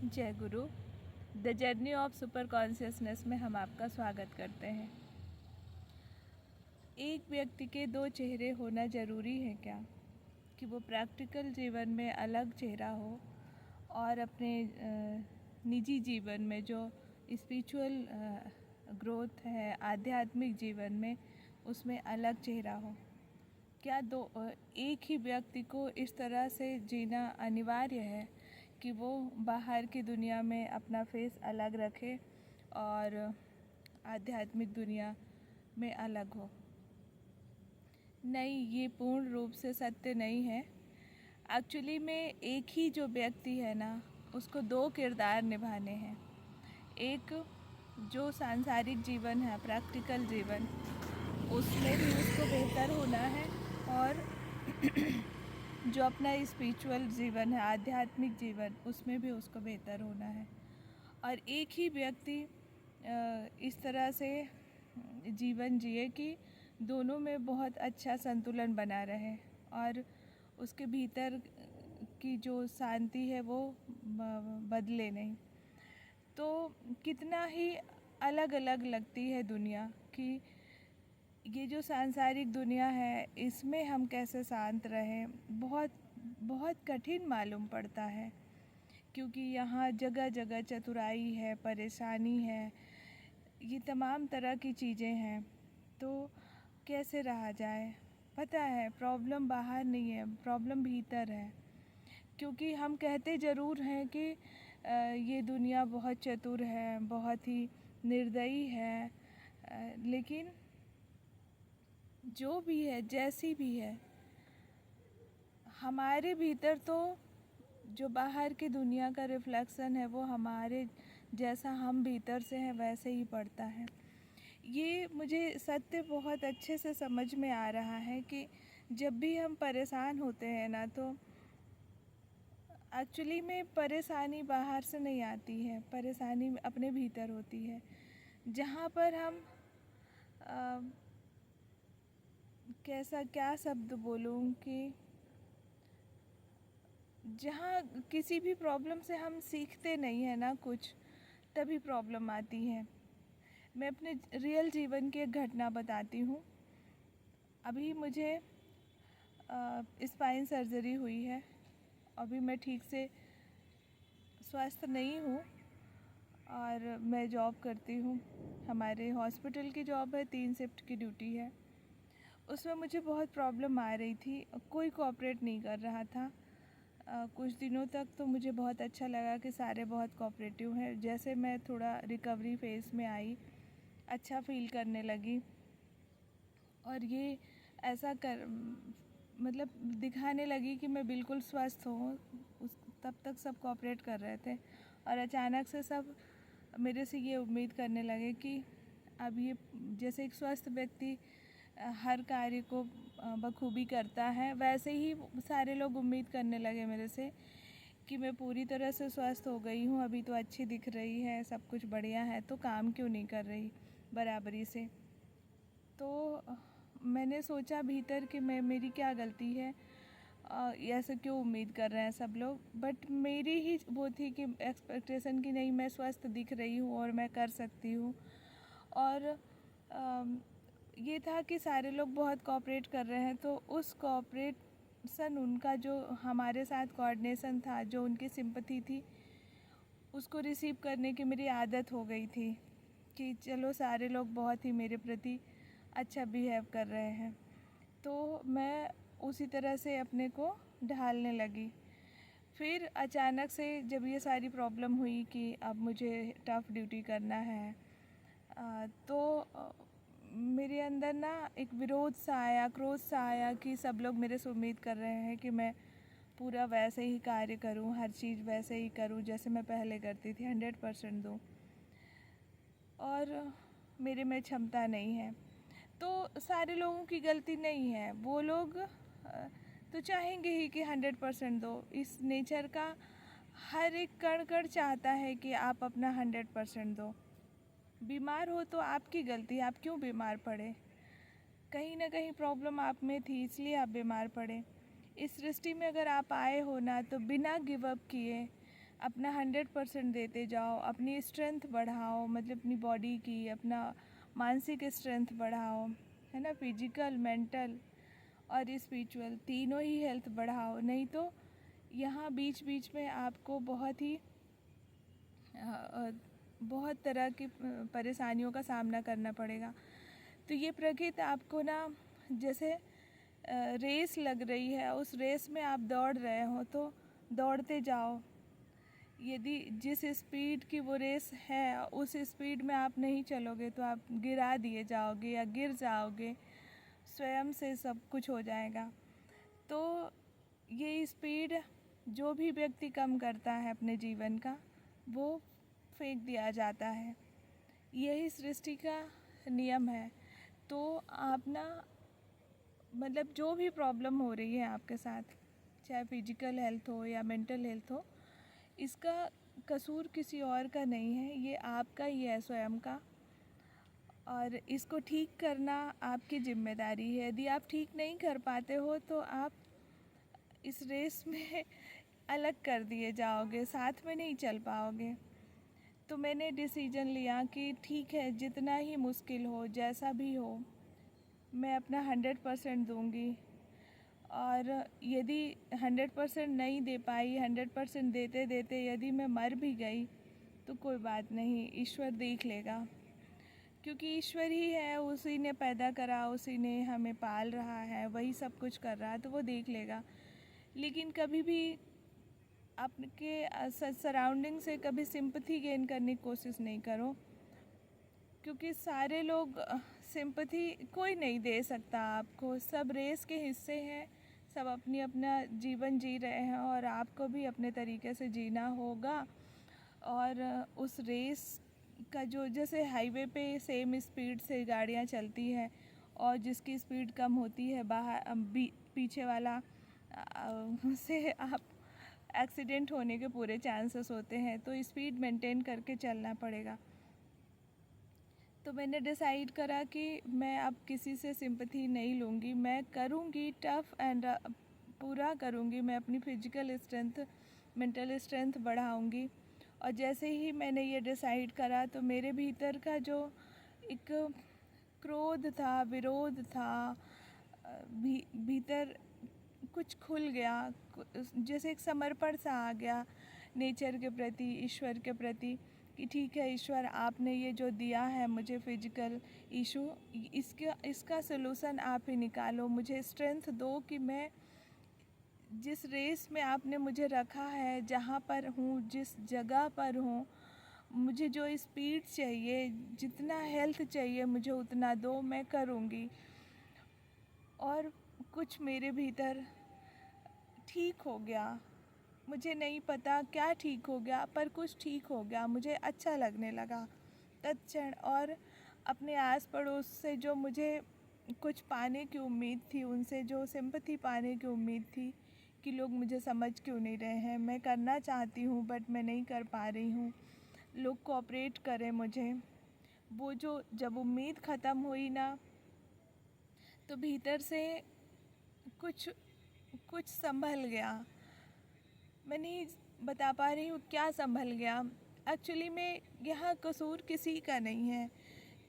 जय गुरु। The journey of super consciousness में हम आपका स्वागत करते हैं। एक व्यक्ति के दो चेहरे होना ज़रूरी है क्या? कि वो प्रैक्टिकल जीवन में अलग चेहरा हो और अपने निजी जीवन में जो स्पिरिचुअल ग्रोथ है, आध्यात्मिक जीवन में, उसमें अलग चेहरा हो। क्या एक ही व्यक्ति को इस तरह से जीना अनिवार्य है कि वो बाहर की दुनिया में अपना फेस अलग रखे और आध्यात्मिक दुनिया में अलग हो? नहीं, ये पूर्ण रूप से सत्य नहीं है। एक्चुअली में एक ही जो व्यक्ति है ना, उसको दो किरदार निभाने हैं। एक जो सांसारिक जीवन है, प्रैक्टिकल जीवन, उसमें भी उसको बेहतर होना है, और जो अपना स्पिरिचुअल जीवन है, आध्यात्मिक जीवन, उसमें भी उसको बेहतर होना है। और एक ही व्यक्ति इस तरह से जीवन जिए कि दोनों में बहुत अच्छा संतुलन बना रहे और उसके भीतर की जो शांति है वो बदले नहीं। तो कितना ही अलग अलग लगती है दुनिया कि ये जो सांसारिक दुनिया है, इसमें हम कैसे शांत रहें, बहुत बहुत कठिन मालूम पड़ता है, क्योंकि यहाँ जगह जगह चतुराई है, परेशानी है, ये तमाम तरह की चीज़ें हैं। तो कैसे रहा जाए? पता है, प्रॉब्लम बाहर नहीं है, प्रॉब्लम भीतर है। क्योंकि हम कहते ज़रूर हैं कि ये दुनिया बहुत चतुर है, बहुत ही निर्दयी है, लेकिन जो भी है, जैसी भी है, हमारे भीतर तो जो बाहर की दुनिया का रिफ्लेक्शन है वो हमारे जैसा हम भीतर से हैं वैसे ही पड़ता है। ये मुझे सत्य बहुत अच्छे से समझ में आ रहा है कि जब भी हम परेशान होते हैं ना, तो एक्चुअली में परेशानी बाहर से नहीं आती है, परेशानी अपने भीतर होती है। जहाँ पर हम क्या शब्द बोलूँ कि जहाँ किसी भी प्रॉब्लम से हम सीखते नहीं हैं ना कुछ, तभी प्रॉब्लम आती है। मैं अपने रियल जीवन की एक घटना बताती हूँ। अभी मुझे स्पाइन सर्जरी हुई है। अभी मैं ठीक से स्वस्थ नहीं हूँ और मैं जॉब करती हूँ। हमारे हॉस्पिटल की जॉब है, 3 शिफ्ट की ड्यूटी है। उसमें मुझे बहुत प्रॉब्लम आ रही थी, कोई कोऑपरेट नहीं कर रहा था। कुछ दिनों तक तो मुझे बहुत अच्छा लगा कि सारे बहुत कोऑपरेटिव हैं। जैसे मैं थोड़ा रिकवरी फेज़ में आई, अच्छा फील करने लगी और ये ऐसा मतलब दिखाने लगी कि मैं बिल्कुल स्वस्थ हूँ। तब तक सब कोऑपरेट कर रहे थे और अचानक से सब मेरे से ये उम्मीद करने लगे कि अब ये, जैसे एक स्वस्थ व्यक्ति हर कार्य को बखूबी करता है, वैसे ही सारे लोग उम्मीद करने लगे मेरे से कि मैं पूरी तरह से स्वस्थ हो गई हूँ, अभी तो अच्छी दिख रही है, सब कुछ बढ़िया है, तो काम क्यों नहीं कर रही बराबरी से। तो मैंने सोचा भीतर कि मेरी क्या गलती है, ऐसे क्यों उम्मीद कर रहे हैं सब लोग। बट मेरी ही वो थी कि एक्सपेक्टेशन की नहीं, मैं स्वस्थ दिख रही हूँ और मैं कर सकती हूँ। और ये था कि सारे लोग बहुत कोऑपरेट कर रहे हैं, तो उस कोऑपरेशन, उनका जो हमारे साथ कोऑर्डिनेशन था, जो उनकी सिंपैथी थी, उसको रिसीव करने की मेरी आदत हो गई थी कि चलो सारे लोग बहुत ही मेरे प्रति अच्छा बिहेव कर रहे हैं, तो मैं उसी तरह से अपने को ढालने लगी। फिर अचानक से जब ये सारी प्रॉब्लम हुई कि अब मुझे टफ़ ड्यूटी करना है, तो मेरे अंदर ना एक विरोध सा आया, क्रोध सा आया कि सब लोग मेरे से उम्मीद कर रहे हैं कि मैं पूरा वैसे ही कार्य करूं, हर चीज़ वैसे ही करूं जैसे मैं पहले करती थी, 100% दूं, और मेरे में क्षमता नहीं है। तो सारे लोगों की गलती नहीं है, वो लोग तो चाहेंगे ही कि 100% दो। इस नेचर का हर एक कण कण चाहता है कि आप अपना 100% दो। बीमार हो तो आपकी गलती, आप क्यों बीमार पड़े? कहीं ना कहीं प्रॉब्लम आप में थी, इसलिए आप बीमार पड़े। इस सृष्टि में अगर आप आए हो ना, तो बिना गिव अप किए अपना 100% देते जाओ, अपनी स्ट्रेंथ बढ़ाओ, मतलब अपनी बॉडी की, अपना मानसिक स्ट्रेंथ बढ़ाओ, है ना, फिजिकल, मेंटल और स्पिरिचुअल तीनों ही हेल्थ बढ़ाओ। नहीं तो यहाँ बीच बीच में आपको बहुत तरह की परेशानियों का सामना करना पड़ेगा। तो ये प्रकृति आपको ना, जैसे रेस लग रही है, उस रेस में आप दौड़ रहे हो तो दौड़ते जाओ। यदि जिस स्पीड की वो रेस है उस स्पीड में आप नहीं चलोगे तो आप गिरा दिए जाओगे या गिर जाओगे, स्वयं से सब कुछ हो जाएगा। तो ये स्पीड जो भी व्यक्ति कम करता है अपने जीवन का, वो फेंक दिया जाता है। यही सृष्टि का नियम है। तो आप ना, मतलब जो भी प्रॉब्लम हो रही है आपके साथ, चाहे फिजिकल हेल्थ हो या मेंटल हेल्थ हो, इसका कसूर किसी और का नहीं है, ये आपका ही है, स्वयं का। और इसको ठीक करना आपकी जिम्मेदारी है। यदि आप ठीक नहीं कर पाते हो तो आप इस रेस में अलग कर दिए जाओगे, साथ में नहीं चल पाओगे। तो मैंने डिसीजन लिया कि ठीक है, जितना ही मुश्किल हो, जैसा भी हो, मैं अपना 100% दूंगी। और यदि 100% नहीं दे पाई, 100% देते देते यदि मैं मर भी गई तो कोई बात नहीं, ईश्वर देख लेगा। क्योंकि ईश्वर ही है, उसी ने पैदा करा, उसी ने हमें पाल रहा है, वही सब कुछ कर रहा है, तो वो देख लेगा। लेकिन कभी भी आपके सराउंडिंग से कभी सिंपैथी गेन करने की कोशिश नहीं करो, क्योंकि सारे लोग सिंपैथी कोई नहीं दे सकता आपको। सब रेस के हिस्से हैं, सब अपनी अपना जीवन जी रहे हैं और आपको भी अपने तरीके से जीना होगा। और उस रेस का जो, जैसे हाईवे पे सेम स्पीड से गाड़ियाँ चलती हैं और जिसकी स्पीड कम होती है, बाहर पीछे वाला से आप एक्सीडेंट होने के पूरे चांसेस होते हैं। तो स्पीड मेंटेन करके चलना पड़ेगा। तो मैंने डिसाइड करा कि मैं अब किसी से सिंपैथी नहीं लूँगी, मैं करूँगी टफ़ एंड पूरा करूँगी। मैं अपनी फिजिकल स्ट्रेंथ, मेंटल स्ट्रेंथ बढ़ाऊँगी। और जैसे ही मैंने ये डिसाइड करा तो मेरे भीतर का जो एक क्रोध था, विरोध था, भीतर कुछ खुल गया, जैसे एक समर्पण सा आ गया नेचर के प्रति, ईश्वर के प्रति, कि ठीक है ईश्वर, आपने ये जो दिया है मुझे फिजिकल इशू, इसका सलूशन आप ही निकालो। मुझे स्ट्रेंथ दो कि मैं जिस रेस में आपने मुझे रखा है, जहाँ पर हूँ, जिस जगह पर हूँ, मुझे जो स्पीड चाहिए, जितना हेल्थ चाहिए मुझे उतना दो, मैं करूँगी। और कुछ मेरे भीतर ठीक हो गया। मुझे नहीं पता क्या ठीक हो गया, पर कुछ ठीक हो गया, मुझे अच्छा लगने लगा तत्क्षण। और अपने आस पड़ोस से जो मुझे कुछ पाने की उम्मीद थी, उनसे जो सिंपैथी पाने की उम्मीद थी कि लोग मुझे समझ क्यों नहीं रहे हैं, मैं करना चाहती हूँ बट मैं नहीं कर पा रही हूँ, लोग कोऑपरेट करें मुझे, वो जो जब उम्मीद ख़त्म हुई ना, तो भीतर से कुछ कुछ संभल गया। मैं नहीं बता पा रही हूँ क्या संभल गया। एक्चुअली में यहाँ कसूर किसी का नहीं है,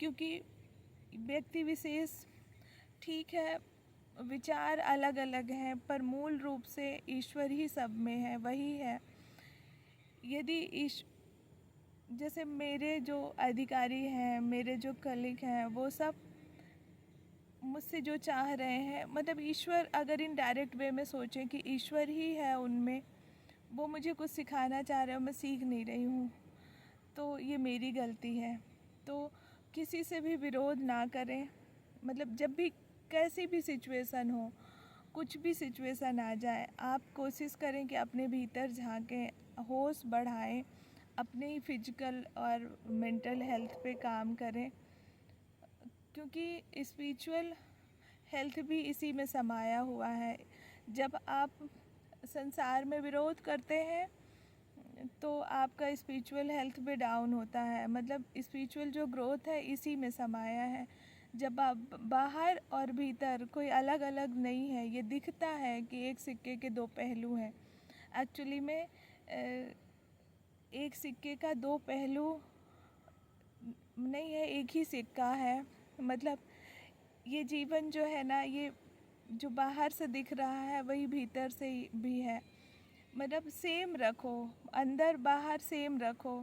क्योंकि व्यक्ति विशेष, ठीक है, विचार अलग अलग हैं, पर मूल रूप से ईश्वर ही सब में है, वही है। यदि जैसे मेरे जो अधिकारी हैं, मेरे जो कलीग हैं, वो सब मुझसे जो चाह रहे हैं, मतलब ईश्वर, अगर इन डायरेक्ट वे में सोचें कि ईश्वर ही है उनमें, वो मुझे कुछ सिखाना चाह रहे हो, मैं सीख नहीं रही हूँ, तो ये मेरी गलती है। तो किसी से भी विरोध ना करें, मतलब जब भी कैसी भी सिचुएशन हो, कुछ भी सिचुएशन आ जाए, आप कोशिश करें कि अपने भीतर झांकें, होश बढ़ाएं, अपने फिजिकल और मेंटल हेल्थ पे काम करें, क्योंकि स्पिरिचुअल हेल्थ भी इसी में समाया हुआ है। जब आप संसार में विरोध करते हैं तो आपका स्पिरिचुअल हेल्थ भी डाउन होता है, मतलब स्पिरिचुअल जो ग्रोथ है इसी में समाया है। जब आप बाहर और भीतर कोई अलग अलग नहीं है, ये दिखता है कि एक सिक्के के दो पहलू हैं, एक्चुअली में एक सिक्के का दो पहलू नहीं है, एक ही सिक्का है। मतलब ये जीवन जो है ना, ये जो बाहर से दिख रहा है वही भीतर से भी है। मतलब सेम रखो, अंदर बाहर सेम रखो,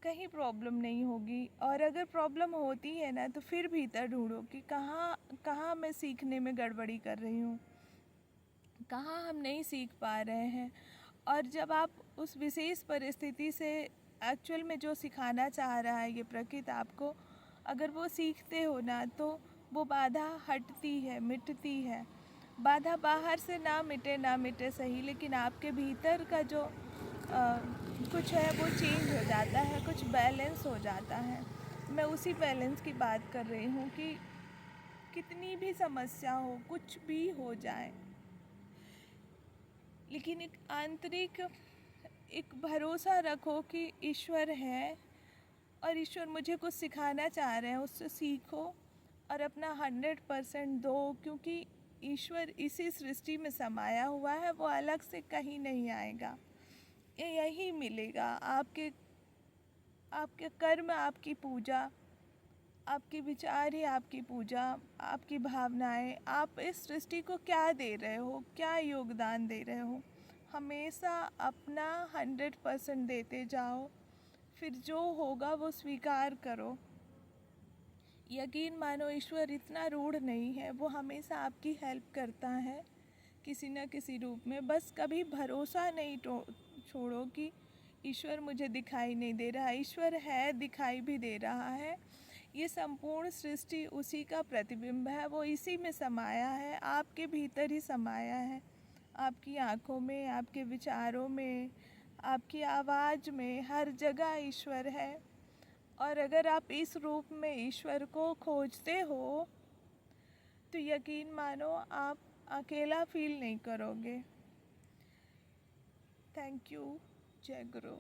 कहीं प्रॉब्लम नहीं होगी। और अगर प्रॉब्लम होती है ना, तो फिर भीतर ढूंढो कि कहाँ कहाँ मैं सीखने में गड़बड़ी कर रही हूँ, कहाँ हम नहीं सीख पा रहे हैं। और जब आप उस विशेष परिस्थिति से एक्चुअल में जो सिखाना चाह रहा है ये प्रकृति आपको, अगर वो सीखते हो ना, तो वो बाधा हटती है, मिटती है। बाधा बाहर से ना मिटे सही, लेकिन आपके भीतर का जो कुछ है वो चेंज हो जाता है, कुछ बैलेंस हो जाता है। मैं उसी बैलेंस की बात कर रही हूँ कि कितनी भी समस्या हो, कुछ भी हो जाए, लेकिन एक आंतरिक एक भरोसा रखो कि ईश्वर है और ईश्वर मुझे कुछ सिखाना चाह रहे हैं, उससे सीखो और अपना 100% दो। क्योंकि ईश्वर इसी सृष्टि में समाया हुआ है, वो अलग से कहीं नहीं आएगा, ये यही मिलेगा। आपके आपके कर्म आपकी पूजा, आपके विचार ही आपकी पूजा, आपकी भावनाएं। आप इस सृष्टि को क्या दे रहे हो, क्या योगदान दे रहे हो, हमेशा अपना 100% देते जाओ। फिर जो होगा वो स्वीकार करो। यकीन मानो, ईश्वर इतना रूढ़ नहीं है, वो हमेशा आपकी हेल्प करता है किसी न किसी रूप में। बस कभी भरोसा नहीं छोड़ो कि ईश्वर मुझे दिखाई नहीं दे रहा। ईश्वर है, दिखाई भी दे रहा है। ये संपूर्ण सृष्टि उसी का प्रतिबिंब है, वो इसी में समाया है, आपके भीतर ही समाया है। आपकी आँखों में, आपके विचारों में, आपकी आवाज़ में, हर जगह ईश्वर है। और अगर आप इस रूप में ईश्वर को खोजते हो, तो यकीन मानो आप अकेला फील नहीं करोगे। Thank you. जय गुरु।